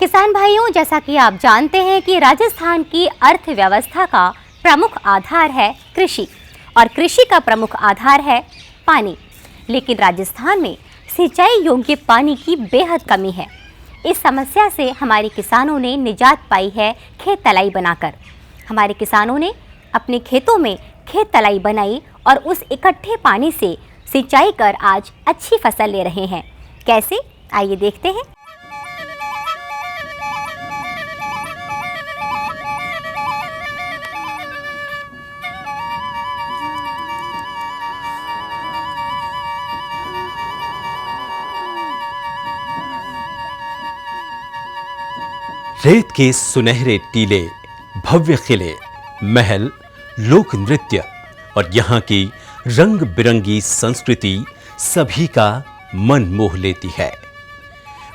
किसान भाइयों, जैसा कि आप जानते हैं कि राजस्थान की अर्थव्यवस्था का प्रमुख आधार है कृषि और कृषि का प्रमुख आधार है पानी। लेकिन राजस्थान में सिंचाई योग्य पानी की बेहद कमी है। इस समस्या से हमारे किसानों ने निजात पाई है खेत तलाई बनाकर। हमारे किसानों ने अपने खेतों में खेत तलाई बनाई और उस इकट्ठे पानी से सिंचाई कर आज अच्छी फसल ले रहे हैं। कैसे, आइए देखते हैं। रेत के सुनहरे टीले, भव्य किले, महल, लोक नृत्य और यहाँ की रंग बिरंगी संस्कृति सभी का मन मोह लेती है।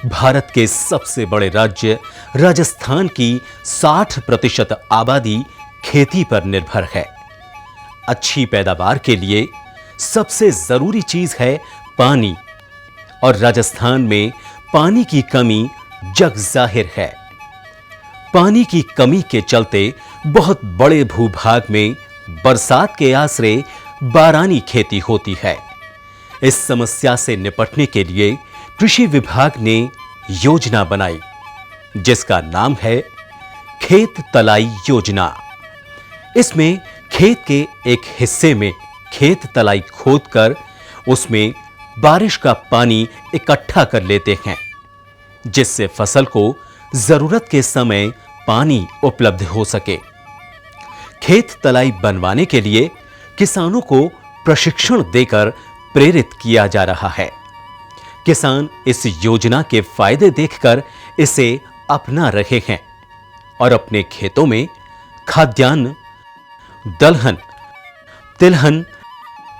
भारत के सबसे बड़े राज्य राजस्थान की 60% आबादी खेती पर निर्भर है। अच्छी पैदावार के लिए सबसे जरूरी चीज है पानी, और राजस्थान में पानी की कमी जग जाहिर है। पानी की कमी के चलते बहुत बड़े भूभाग में बरसात के आसरे बारानी खेती होती है। इस समस्या से निपटने के लिए कृषि विभाग ने योजना बनाई, जिसका नाम है खेत तलाई योजना। इसमें खेत के एक हिस्से में खेत तलाई खोदकर उसमें बारिश का पानी इकट्ठा कर लेते हैं, जिससे फसल को जरूरत के समय पानी उपलब्ध हो सके। खेत तलाई बनवाने के लिए किसानों को प्रशिक्षण देकर प्रेरित किया जा रहा है। किसान इस योजना के फायदे देखकर इसे अपना रहे हैं और अपने खेतों में खाद्यान्न, दलहन, तिलहन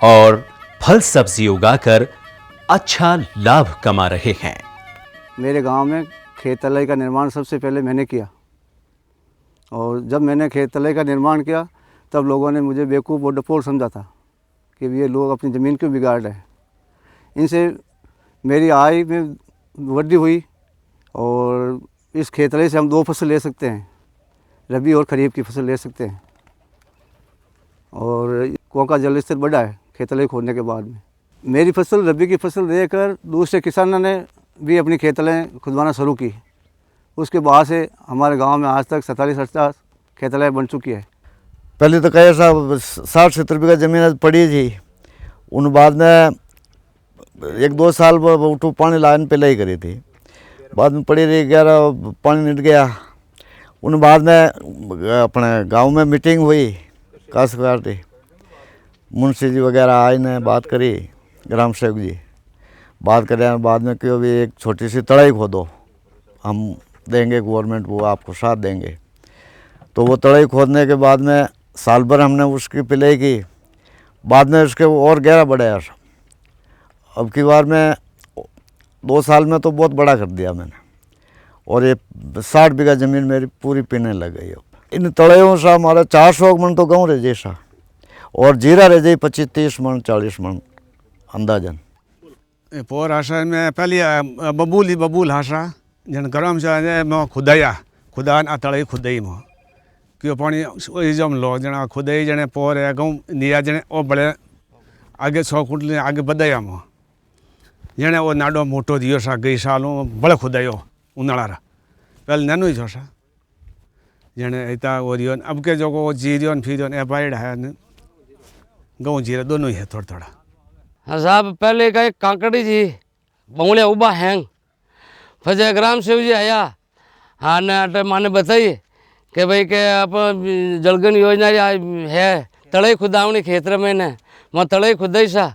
और फल सब्जी उगाकर अच्छा लाभ कमा रहे हैं। मेरे गांव में खेत तलाई का निर्माण सबसे पहले मैंने किया, और जब मैंने खेत तलाई का निर्माण किया तब लोगों ने मुझे बेवकूफ़ और डपोर समझा था कि ये लोग अपनी ज़मीन क्यों बिगाड़ रहे हैं। इनसे मेरी आय में वृद्धि हुई, और इस खेत तलाई से हम 2 फसल ले सकते हैं, रबी और खरीफ की फसल ले सकते हैं। और कुआं का जल स्तर बढ़ा है खेत तलाई खोदने के बाद में। मेरी फसल रबी की फसल देकर दूसरे किसानों ने भी अपनी खेत तलाई खुदवाना शुरू की। उसके बाद से हमारे गांव में आज तक 47-48 खेत तलाई बन चुकी है। पहले तो कहे साहब 60-70 रुपये का ज़मीन पड़ी थी। उन बाद में 1-2 साल उठो पानी लाइन पे लाई करी थी, बाद में पड़ी रही 11 पानी निट गया। उन बाद में अपने गांव में मीटिंग हुई काश्तकार की, मुंशी जी वगैरह आए ने बात करी, ग्राम सेवक जी बात करें। बाद में क्यों भी एक छोटी सी तड़ाई खोदो, हम देंगे, गवर्नमेंट वो आपको साथ देंगे। तो वो तड़ाई खोदने के बाद में साल भर हमने उसकी पिलाई की। बाद में उसके और गहरा बढ़ा यार। अब की बार में 2 साल में तो बहुत बड़ा कर दिया मैंने, और ये 60 बीघा ज़मीन मेरी पूरी पीने लग गई। अब इन तड़ाइयों से हमारा 400 मन तो गाँव रह जैसा, और जीरा रह जाए 25-30 मन 40 मन अंदाजन। पोर आशा में पहले बबूल आशा जन गरम से मैं खुदा तड़ाई खुदाई में क्यों पानी जम लो जना खुदाई जने पोर है गाँव निया जने वो बड़े आगे 100 फुट आगे बदाया में जने वो नाडो मोटो दियो सा गई सालों बड़े खुदायो उनाड़ा पहले नैनो ही जो सा जने इतना वो दियो। अब के जो वो जीरियो फिर एपाइड है गाँव जीरा दोनों ही है थोड़ा थोड़ा। हाँ साहब, पहले का एक काकड़ी जी बंगले उबा हैंग फजे ग्राम सेवक जी आया। हाँ ने माने बताइए कि भाई के आप जलगन योजना है तड़ाई खुदावनी खेतर में ने मैं तड़ाई खुदाई सा,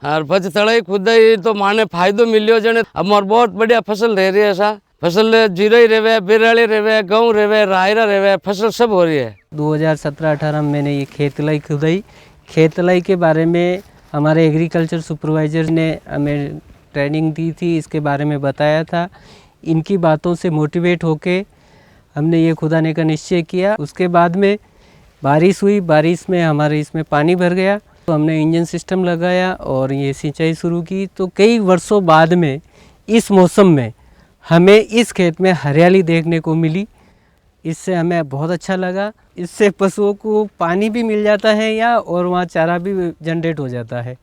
और फज तड़ाई खुदाई तो माने फायदो मिलियो जने। अब मोर बहुत बढ़िया फसल रह रही है सा, फसल जीरा रेवे, बिराली रेवे, गेहूँ रेवे, रायरा रेवे, फसल सब हो रही है। 2017-18 में मैंने ये खेत तलाई खुदाई। खेत तलाई के बारे में हमारे एग्रीकल्चर सुपरवाइज़र ने हमें ट्रेनिंग दी थी, इसके बारे में बताया था। इनकी बातों से मोटिवेट होके हमने ये खुदाने का निश्चय किया। उसके बाद में बारिश हुई, बारिश में हमारे इसमें पानी भर गया, तो हमने इंजन सिस्टम लगाया और ये सिंचाई शुरू की। तो कई वर्षों बाद में इस मौसम में हमें इस खेत में हरियाली देखने को मिली, इससे हमें बहुत अच्छा लगा। इससे पशुओं को पानी भी मिल जाता है या और वहाँ चारा भी जनरेट हो जाता है।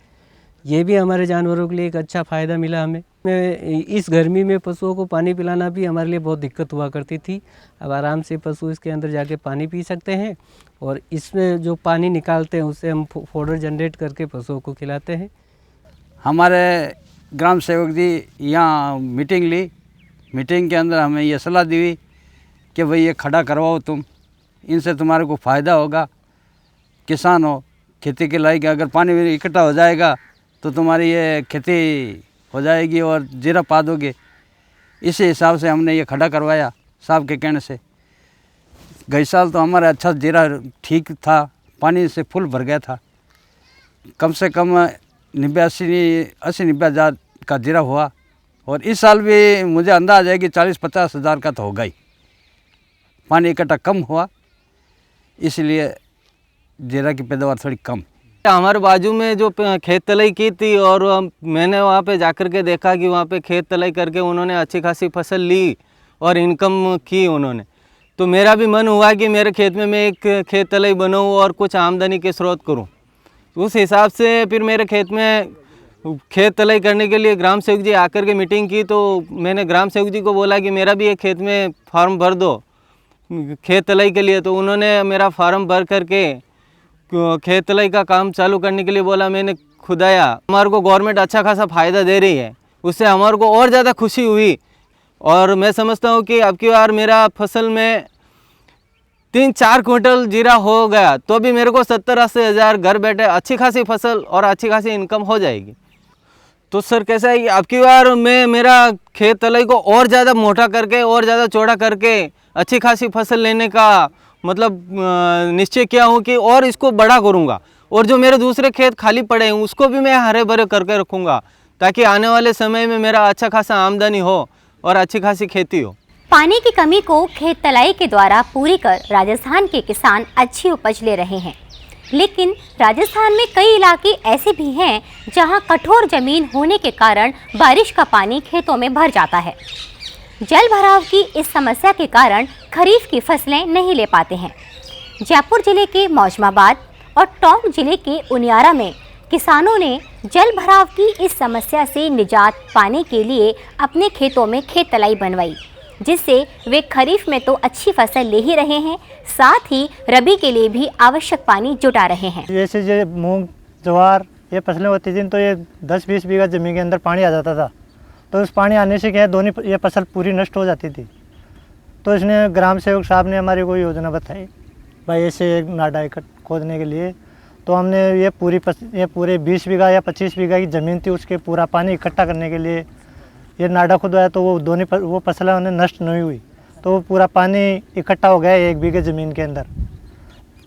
ये भी हमारे जानवरों के लिए एक अच्छा फ़ायदा मिला हमें। इस गर्मी में पशुओं को पानी पिलाना भी हमारे लिए बहुत दिक्कत हुआ करती थी। अब आराम से पशु इसके अंदर जाके पानी पी सकते हैं और इसमें जो पानी निकालते हैं उससे हम फोडर जनरेट करके पशुओं को खिलाते हैं। हमारे ग्राम सेवक जी यहाँ मीटिंग ली। मीटिंग के अंदर हमें ये सलाह दी हुई कि भाई ये खड़ा करवाओ तुम, इनसे तुम्हारे को फ़ायदा होगा। किसान हो, खेती के लायक, अगर पानी इकट्ठा हो जाएगा तो तुम्हारी ये खेती हो जाएगी और जीरा पा दोगे। इसी हिसाब से हमने ये खड़ा करवाया साहब के कहने से। गई साल तो हमारा अच्छा जीरा ठीक था, पानी से फुल भर गया था। कम से कम 80-90 हज़ार का जीरा हुआ और इस साल भी मुझे अंदाज़ है कि 40-50 हज़ार का तो होगा ही। पानी इकट्ठा कम हुआ, इसलिए जीरा की पैदावार थोड़ी कम। हमारे बाजू में जो खेत तलाई की थी और मैंने वहाँ पे जाकर के देखा कि वहाँ पे खेत तलाई करके उन्होंने अच्छी खासी फसल ली और इनकम की उन्होंने, तो मेरा भी मन हुआ कि मेरे खेत में मैं एक खेत तलाई बनाऊँ और कुछ आमदनी के स्रोत करूँ। उस हिसाब से फिर मेरे खेत में खेत तलाई करने के लिए ग्राम सेवक जी आकर के मीटिंग की, तो मैंने ग्राम सेवक जी को बोला कि मेरा भी एक खेत में फार्म भर दो खेत तलाई के लिए। तो उन्होंने मेरा फार्म भर करके खेत तलाई का काम चालू करने के लिए बोला। मैंने खुदाया। हमारे को गवर्नमेंट अच्छा खासा फ़ायदा दे रही है, उससे हमारे को और ज़्यादा खुशी हुई। और मैं समझता हूँ कि अब की बार मेरा फसल में 3-4 क्विंटल जीरा हो गया तो भी मेरे को 70-80 हज़ार घर बैठे अच्छी खासी फसल और अच्छी खासी इनकम हो जाएगी। तो सर कैसा है कि अब की बार मैं मेरा खेत तलाई को और ज़्यादा मोटा करके और ज़्यादा चौड़ा करके अच्छी खासी फसल लेने का मतलब निश्चय किया हूँ कि और इसको बड़ा करूँगा और जो मेरे दूसरे खेत खाली पड़े हैं उसको भी मैं हरे भरे करके रखूँगा ताकि आने वाले समय में मेरा अच्छा खासा आमदनी हो और अच्छी खासी खेती हो। पानी की कमी को खेत तलाई के द्वारा पूरी कर राजस्थान के किसान अच्छी उपज ले रहे हैं, लेकिन राजस्थान में कई इलाके ऐसे भी हैं जहां कठोर जमीन होने के कारण बारिश का पानी खेतों में भर जाता है। जल भराव की इस समस्या के कारण खरीफ की फसलें नहीं ले पाते हैं। जयपुर जिले के मौजमाबाद और टोंक जिले के उनियारा में किसानों ने जल भराव की इस समस्या से निजात पाने के लिए अपने खेतों में खेत तलाई बनवाई, जिससे वे खरीफ में तो अच्छी फसल ले ही रहे हैं, साथ ही रबी के लिए भी आवश्यक पानी जुटा रहे हैं। जैसे जो मूंग ज्वार ये फसलें होती थी तो ये 10-20 बीघा ज़मीन के अंदर पानी आ जाता था, तो उस पानी आने से क्या है दोनों ये फसल पूरी नष्ट हो जाती थी। तो इसने ग्राम सेवक साहब ने हमारी कोई योजना बताई भाई ऐसे एक नाडा खोदने के लिए। तो हमने ये पूरे 20 बीघा या 25 बीघा की ज़मीन थी, उसके पूरा पानी इकट्ठा करने के लिए ये नाडा खुदवाया। तो वो फसलें उन्हें नष्ट नहीं हुई, तो वो पूरा पानी इकट्ठा हो गया 1 बीघे ज़मीन के अंदर।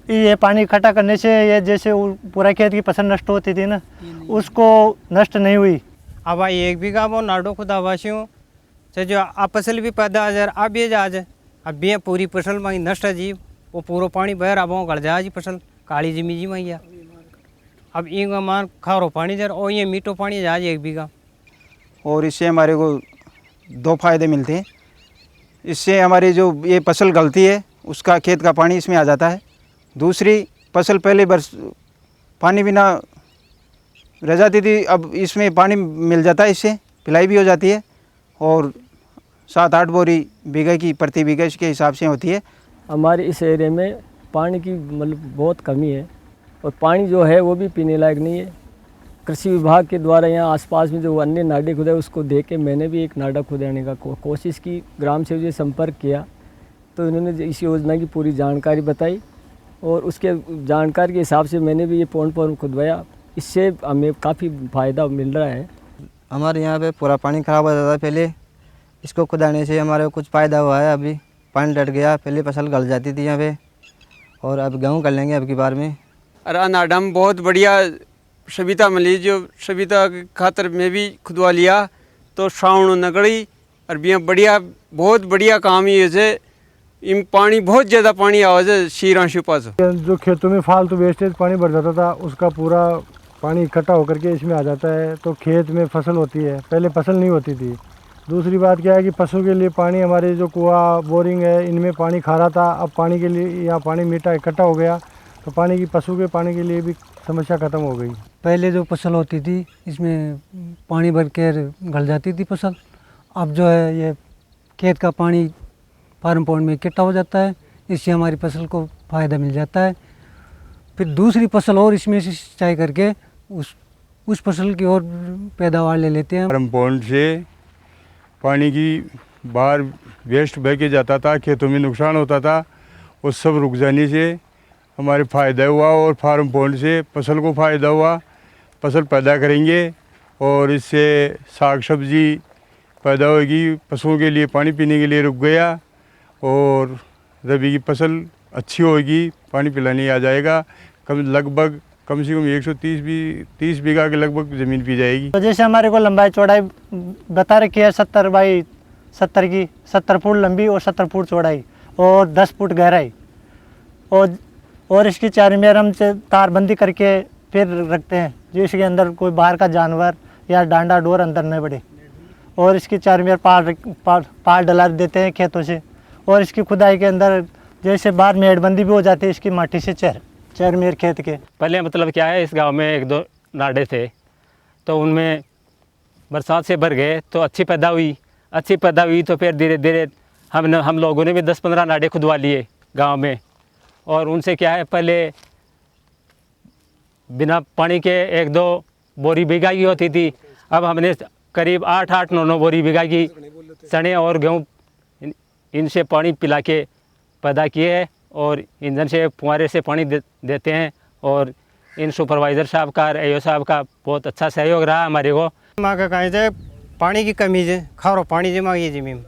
ये पानी इकट्ठा करने से ये जैसे पूरा खेत की फसल नष्ट होती थी ना, उसको नष्ट नहीं हुई। अब 1 बीघा वो नाडो खुदा वासियों से जो आप फसल भी पैदा हजार अब ये जाज अब भी पूरी फसल में नष्ट है जी, वो पूरा पानी बहर अब गड़ जाए जी फसल काली जमी जी मैया। अब इन मान खारो पानी जर और ये मीठो पानी जाज 1 बीघा। और इससे हमारे को 2 फायदे मिलते हैं। इससे हमारी जो ये फसल गलती है उसका खेत का पानी इसमें आ जाता है। दूसरी फसल पहले बरस पानी बिना रह जाती थी, अब इसमें पानी मिल जाता है, इससे पिलाई भी हो जाती है और 7-8 बोरी बीघे की प्रति बीघे के हिसाब से होती है। हमारे इस एरिया में पानी की मतलब बहुत कमी है और पानी जो है वो भी पीने लायक नहीं है। कृषि विभाग के द्वारा यहाँ आसपास में जो अन्य नाडे खुदाए उसको देख के मैंने भी एक नाडा खुदाने का कोशिश की। ग्राम सेवक से संपर्क किया तो इन्होंने इस योजना की पूरी जानकारी बताई और उसके जानकारी के हिसाब से मैंने भी ये पॉन्ड खुदवाया। इससे हमें काफ़ी फ़ायदा मिल रहा है। हमारे यहाँ पे पूरा पानी ख़राब हो जाता था पहले, इसको खुदाने से हमारे को कुछ फ़ायदा हुआ है। अभी पानी डट गया, पहले फसल गल जाती थी यहाँ पे, और अब गेहूँ कर लेंगे अब की बार में। अरे नाडा में बहुत बढ़िया सविता मिली, जो सविता की खातर मैं भी खुदवा लिया तो श्रावण नगड़ी और भी बढ़िया बहुत बढ़िया काम ही है। इन पानी बहुत ज़्यादा पानी आवाज़ है शीरा शिपा से। जो खेतों में फालतू वेस्टेज पानी भर जाता था उसका पूरा पानी इकट्ठा होकर के इसमें आ जाता है, तो खेत में फसल होती है। पहले फसल नहीं होती थी, दूसरी बात क्या है कि पशु के लिए पानी, हमारे जो कुआं बोरिंग है इनमें पानी खारा था, अब पानी के लिए यहाँ पानी मीठा इकट्ठा हो गया, तो पानी की पशु के पानी के लिए भी समस्या ख़त्म हो गई। पहले जो फसल होती थी इसमें पानी भर कर गल जाती थी फसल, अब जो है ये खेत का पानी फार्म पॉन्ड में इकट्ठा हो जाता है, इससे हमारी फसल को फ़ायदा मिल जाता है। फिर दूसरी फसल और इसमें से सिंचाई करके उस फसल की और पैदावार ले लेते हैं। फार्म पॉन्ड से पानी की बाहर वेस्ट बह के जाता था, खेतों में नुकसान होता था, वो सब रुक जाने से हमारे फ़ायदा हुआ और फार्म पॉन्ड से फसल को फ़ायदा हुआ। फसल पैदा करेंगे और इससे साग सब्जी पैदा होगी, पशुओं के लिए पानी पीने के लिए रुक गया और रबी की फसल अच्छी होगी, पानी पिलाने आ जाएगा। लगभग कम से कम 130 बीघा के लगभग ज़मीन पी जाएगी। तो जैसे हमारे को लंबाई चौड़ाई बता रखी है 70 बाई 70 की, 70 फुट लंबी और 70 फुट चौड़ाई और 10 फुट गहराई, और इसकी चारों में हम से तारबंदी करके फिर रखते हैं जिसके अंदर कोई बाहर का जानवर या डांडा डोर अंदर न बढ़े, और इसकी चारों में पार डला देते हैं खेतों से, और इसकी खुदाई के अंदर जैसे बाहर मेड़बंदी भी हो जाती है इसकी माटी से चर मेर खेत के। पहले मतलब क्या है, इस गांव में एक दो नाडे थे तो उनमें बरसात से भर गए तो अच्छी पैदा हुई तो फिर धीरे धीरे हम लोगों ने भी 10-15 नाडे खुदवा लिए गांव में, और उनसे क्या है पहले बिना पानी के 1-2 बोरी बीघा की होती थी, अब हमने करीब 8-9 बोरी बीघा की चने और गेहूँ इनसे पानी पिला के पैदा किए हैं, और इंजन से फुहारे से पानी देते हैं, और इन सुपरवाइज़र साहब का AO साहब का बहुत अच्छा सहयोग रहा हमारे को। माँ का कहें जाए पानी की कमी है, खारो पानी जमा ये जमीन,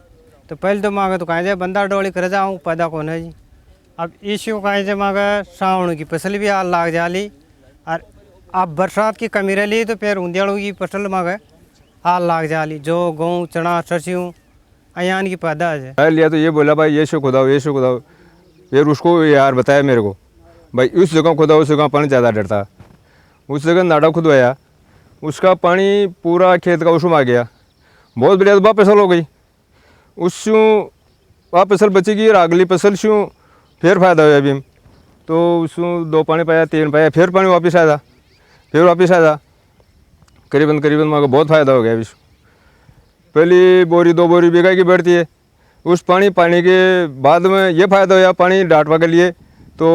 तो पहले तो माँ का तो कहें जाए बंदा डोली कर जाऊँ पैदा कौन है जी। अब इश्यू कहें जाए माँ का सावन की फसल भी हाल लाग जाली, और अब बरसात की कमी रही तो फिर ऊंधियाड़ों की फसल माँ का हाल लाग जाली, जो गेहूँ चना सरसों अयान की पैदावार है। लिया तो ये बोला भाई ये शो खुदाओ, फिर उसको यार बताया मेरे को भाई उस जगह खुदाओ, उस जगह पानी ज़्यादा डरता, उस जगह नाड़ा खुदवाया, उसका पानी पूरा खेत का उसमें आ गया, बहुत बढ़िया। तो वापस फसल हो गई, उससे वापस फसल बचेगी और अगली फसल से फिर फायदा हुआ अभी, तो उसमें 2 पानी पाया 3 पाया, फिर पानी वापस आया, करीबन माँ को बहुत फ़ायदा हो गया अभी। पहली बोरी 2 बोरी बीघा की बढ़ती है, उस पानी के बाद में ये फ़ायदा हुआ पानी डाटवा के लिए तो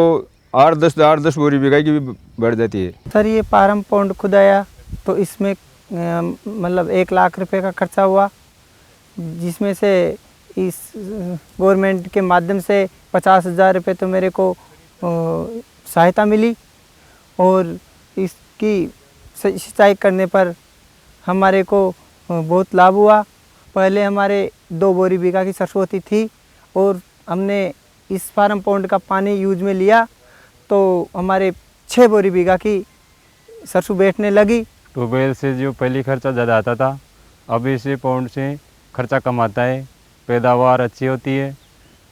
8-10 बोरी बीघा की भी बढ़ जाती है। सर ये फार्म पॉन्ड खुदाया तो इसमें मतलब 1 लाख रुपए का खर्चा हुआ, जिसमें से इस गवर्नमेंट के माध्यम से 50,000 रुपये तो मेरे को सहायता मिली, और इसकी सिंचाई करने पर हमारे को बहुत लाभ हुआ। पहले हमारे 2 बोरी बीघा की सरसों होती थी, और हमने इस फार्म पॉन्ड का पानी यूज में लिया तो हमारे 6 बोरी बीघा की सरसों बैठने लगी। ट्यूबवेल से जो पहले खर्चा ज़्यादा आता था, अब इस पॉन्ड से खर्चा कम आता है, पैदावार अच्छी होती है,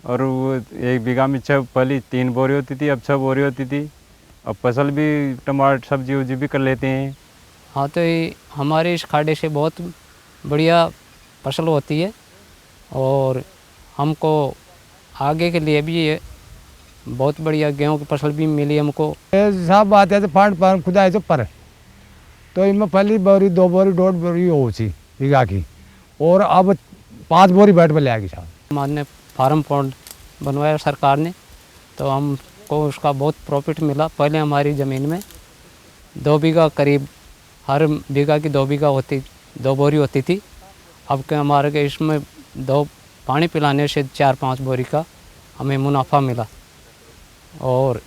और वो 1 बीघा में पहले 3 बोरी होती थी, अब 6 बोरी होती थी। अब फसल भी टमाटर सब्जी उब्जी भी कर लेते हैं। हाँ तो ये हमारे इस खाड़े से बहुत बढ़िया फसल होती है, और हमको आगे के लिए भी ये बहुत बढ़िया गेहूं की फसल भी मिली हमको। साहब बात है तो फार्म खुदा है तो पर, तो इनमें पहली बोरी 2 बोरी 1.5 बोरी हो सी बीघा की, और अब 5 बोरी बैठ में ले आएगी साहब। हमारे फार्म पॉन्ड बनवाया सरकार ने, तो हमको उसका बहुत प्रॉफिट मिला। पहले हमारी ज़मीन में 2 बीघा करीब, हर बीघा की 2 बीघा होती, 2 बोरी होती थी। अब के हमारे के इसमें 2 पानी पिलाने से 4-5 बोरी का हमें मुनाफा मिला, और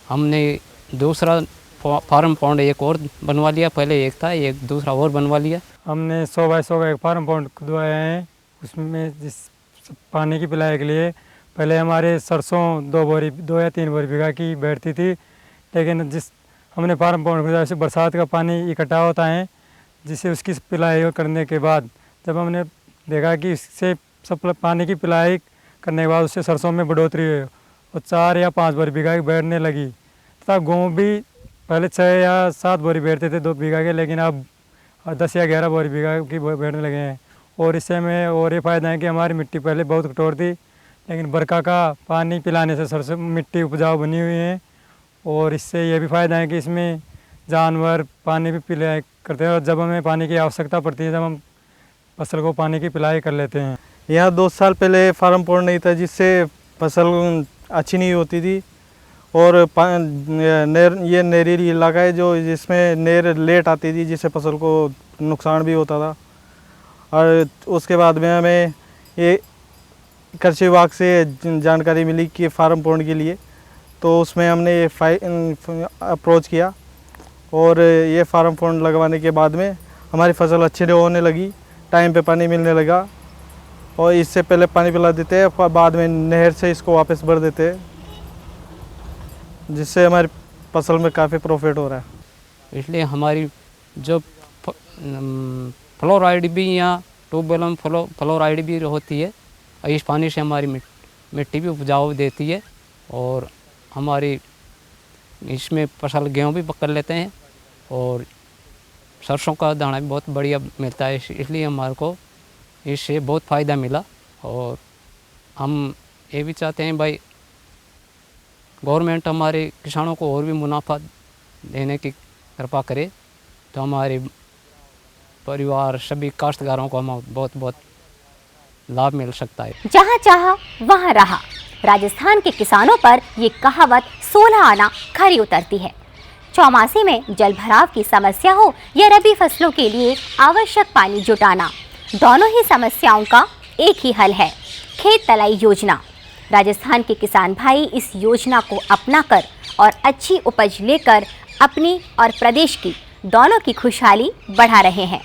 हमने दूसरा फार्म पॉन्ड एक और बनवा लिया, पहले एक था, एक दूसरा और बनवा लिया। हमने 100 बाई 100 का एक फार्म पॉन्ड खुदवाया है, उसमें जिस पानी की पिलाई के लिए पहले हमारे सरसों 2 या 3 बोरी बीघा की बैठती थी, लेकिन जिस हमने फार्म पॉन्ड खुदवाया उससे बरसात का पानी इकट्ठा होता है, जिससे उसकी पिलाई करने के बाद जब हमने देखा कि इससे सब पानी की पिलाई करने के बाद उससे सरसों में बढ़ोतरी हुई और 4 या 5 बोरी बीघा की बैठने लगी, तथा गेहूँ भी पहले 6 या 7 बोरी बैठते थे 2 बीघा के, लेकिन अब 10 या 11 बोरी बीघा की बैठने लगे हैं, और इससे हमें और ये फ़ायदा है कि हमारी मिट्टी पहले बहुत कठोर थी, लेकिन बरखा का पानी पिलाने से सरसों मिट्टी उपजाऊ बनी हुई है। और इससे ये भी फ़ायदा है कि इसमें जानवर पानी भी पिलाया करते हैं, और जब हमें पानी की आवश्यकता पड़ती है, जब हम फसल को पानी की पिलाई कर लेते हैं। यहाँ 2 साल पहले फार्म पॉन्ड नहीं था, जिससे फसल अच्छी नहीं होती थी। और ये नेरीली इलाका है जो जिसमें नेर लेट आती थी, जिससे फसल को नुकसान भी होता था। और उसके बाद में हमें ये कृषि विभाग से जानकारी मिली कि फार्म पॉन्ड के लिए, तो उसमें हमने ये अप्रोच किया और ये फार्म पॉन्ड लगवाने के बाद में हमारी फसल अच्छी होने लगी, टाइम पे पानी मिलने लगा। और इससे पहले पानी पिला देते हैं, बाद में नहर से इसको वापस भर देते हैं, जिससे हमारी फसल में काफ़ी प्रॉफिट हो रहा है। इसलिए हमारी जो फ्लोराइड भी यहाँ ट्यूबवेल में फ्लोराइड भी होती है, इस पानी से हमारी मिट्टी भी उपजाऊ देती है। और हमारी इसमें फसल गेहूँ भी पकड़ लेते हैं और सरसों का दाना भी बहुत बढ़िया मिलता है। इसलिए हमारे को इससे बहुत फ़ायदा मिला। और हम ये भी चाहते हैं भाई गवर्नमेंट हमारे किसानों को और भी मुनाफा देने की कृपा करे, तो हमारे परिवार सभी काश्तकारों को हम बहुत बहुत लाभ मिल सकता है। जहाँ चाहा वहाँ रहा, राजस्थान के किसानों पर ये कहावत 16 आना खरी उतरती है। चौमासी में जल भराव की समस्या हो या रबी फसलों के लिए आवश्यक पानी जुटाना, दोनों ही समस्याओं का एक ही हल है, खेत तलाई योजना। राजस्थान के किसान भाई इस योजना को अपनाकर और अच्छी उपज लेकर अपनी और प्रदेश की दोनों की खुशहाली बढ़ा रहे हैं।